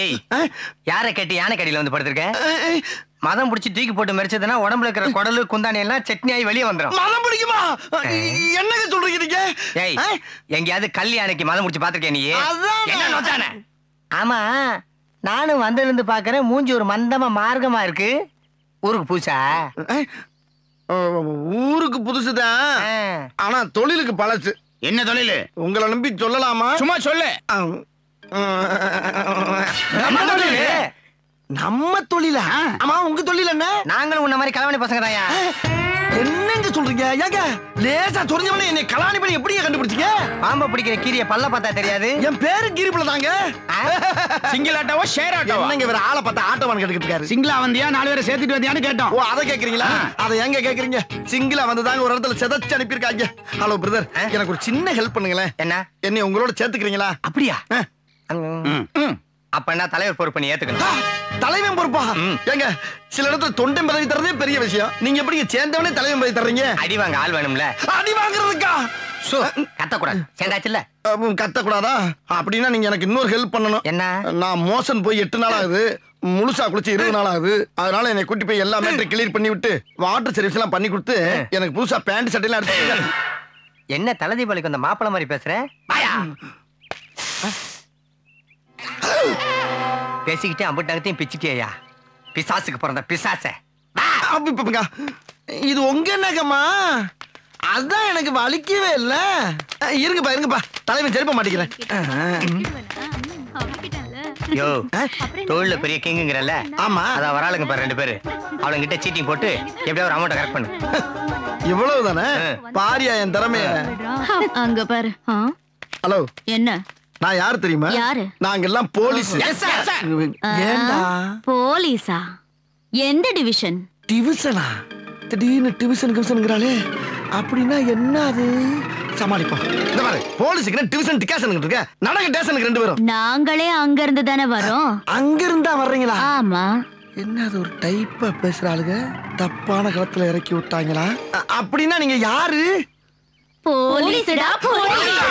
ஏய், யாரை கேட்டு யானை கடியில வந்து படுத்திருக்க? மதம் பிடிச்சி தூக்கி போட்டு மரிச்சதுன்னா உடம்புல இருக்கிற குடலு குந்தாணி எல்லாம் சட்னி ஆகி வெளியே வந்துடும். மதம் பிடிக்குமா? என்னங்க சொல்றீங்க நீங்க? ஏய், எங்கேயாவது கல் யானைக்கு மதம் பிடிச்சி பாத்திருக்கேன் நீ? அதான். ஆமா, நானும் வந்திருந்து பாக்குறேன். மூஞ்சி ஒரு மந்தமா மார்க்கமா இருக்கு. ஊருக்கு புதுசா? ஊருக்கு புதுசுதான், ஆனா தொழிலுக்கு பழசு. என்ன தொழில்? உங்களை நம்பி சொல்லலாமா? சும்மா சொல்லு. நம்ம தொழிலா? ஆமா, உங்க தொழில் என்ன? நாங்களும் உன்ன மாதிரி கலவாணி பசங்க தாயா. என்னங்க சொல்றீங்க? ஏங்க லேசா சொரிஞ்சவனே என்னை கலாணி பண்ணி எப்படியே கண்டுபிடிச்சீங்க? பாம்பை பிடிக்கிற கீரிய பல்ல பார்த்தா தெரியாது? என் பேரு கிரிப்புல தாங்க. சிங்கிள் ஆட்டோவா ஷேர் ஆட்டோவா? என்னங்க வேற ஆளை பார்த்தா ஆட்டோவான் கேட்டுக்கிட்டு இருக்காரு. சிங்கிளா வந்தியா 4 பேரை சேர்த்துட்டு வந்தியான்னு கேட்டோம். ஓ, அதை கேக்குறீங்களா? அதை எங்க கேக்குறீங்க? சிங்கிளா வந்ததாங்க ஒரு இடத்துல செதச்சு அனுப்பியிருக்காங்க. ஹலோ பிரதர், எனக்கு ஒரு சின்ன ஹெல்ப் பண்ணுங்களேன். என்ன? என்னை உங்களோட சேர்த்துக்கிறீங்களா? அப்படியா? அப்ப என்ன தலைவர் பொறுப்பு நீ ஏத்துக்கணும். தலைவன் பொறுப்பா? ஏங்க சில இடத்துல தொண்டை பதவி தரதே பெரிய விஷயம். நீங்க எப்படி சேர்ந்தவனே தலைவன் பதவி தர்றீங்க? அடி வாங்க ஆள் வேணும்ல. அடி வாங்குறதுக்கா? கத்தக்கூடாது. சேர்ந்தாச்சுல்ல? கத்தக்கூடாதா? அப்படின்னா நீங்க எனக்கு இன்னொரு ஹெல்ப் பண்ணணும். என்ன? நான் மோசன் போய் 8 நாள் ஆகுது, முழுசா குளிச்சு 20 நாள் ஆகுது. அதனால என்னை கூட்டி போய் எல்லா மேட்டரையும் கிளியர் பண்ணி விட்டு வாட்டர் சர்வீஸ் எல்லாம் பண்ணி கொடுத்து எனக்கு புதுசா பேண்ட் சட்டை எல்லாம் எடுத்து. என்ன தலதீபாவளிக்கு அந்த மாப்பிள மாதிரி பேசுற? பேசிக்கிட்டே அம்பட்டாகத்தையும் பிச்சுட்டியா? பிசாசுக்கு பிறந்த பிசாச. இது உங்க என்னங்கம்மா? அதான் எனக்கு வலிக்கவே இல்ல. இருங்கப்பா தலைவன் செருப்ப மாட்டேங்கிறேன். யோ, தொழில பெரிய கிங்குங்கறல்ல? ஆமா, அத வராளுங்க பாரு 2 பேரு. அவளுங்க கிட்ட சீட்டிங் போட்டு எப்படியா ஒரு அமௌண்ட் கரெக்ட் பண்ணு. இவ்வளவுதானே? பாரியா என் திறமைய. அங்க பாரு. ஹலோ, என்ன? நான் யாரு தெரியுமா? யாரு? நாங்க எல்லாம் போலீஸ். ஏண்டா போலீஸா? எந்த டிவிஷன்? டிவிஷனா? திடீர்னு டிவிஷன்ங்கறாளே. அப்படின்னா என்ன அது? சமாளிப்போம். இந்த பாரு, போலீஸ்க்கு டிவிஷன் டிகாஷன் இருக்கு. நடக்க ஸ்டேஷனுக்கு 2 பேரும். நாங்களே அங்க இருந்து தானே வரோம். அங்க இருந்தா வர்றீங்களா? ஆமா. என்ன அது ஒரு டைப்பா பேசுறாளுங்க? தப்பான களத்துல இறக்கி விட்டாங்களா? அப்படின்னா நீங்க யாரு? போலீஸ்டா, போலீஸ்.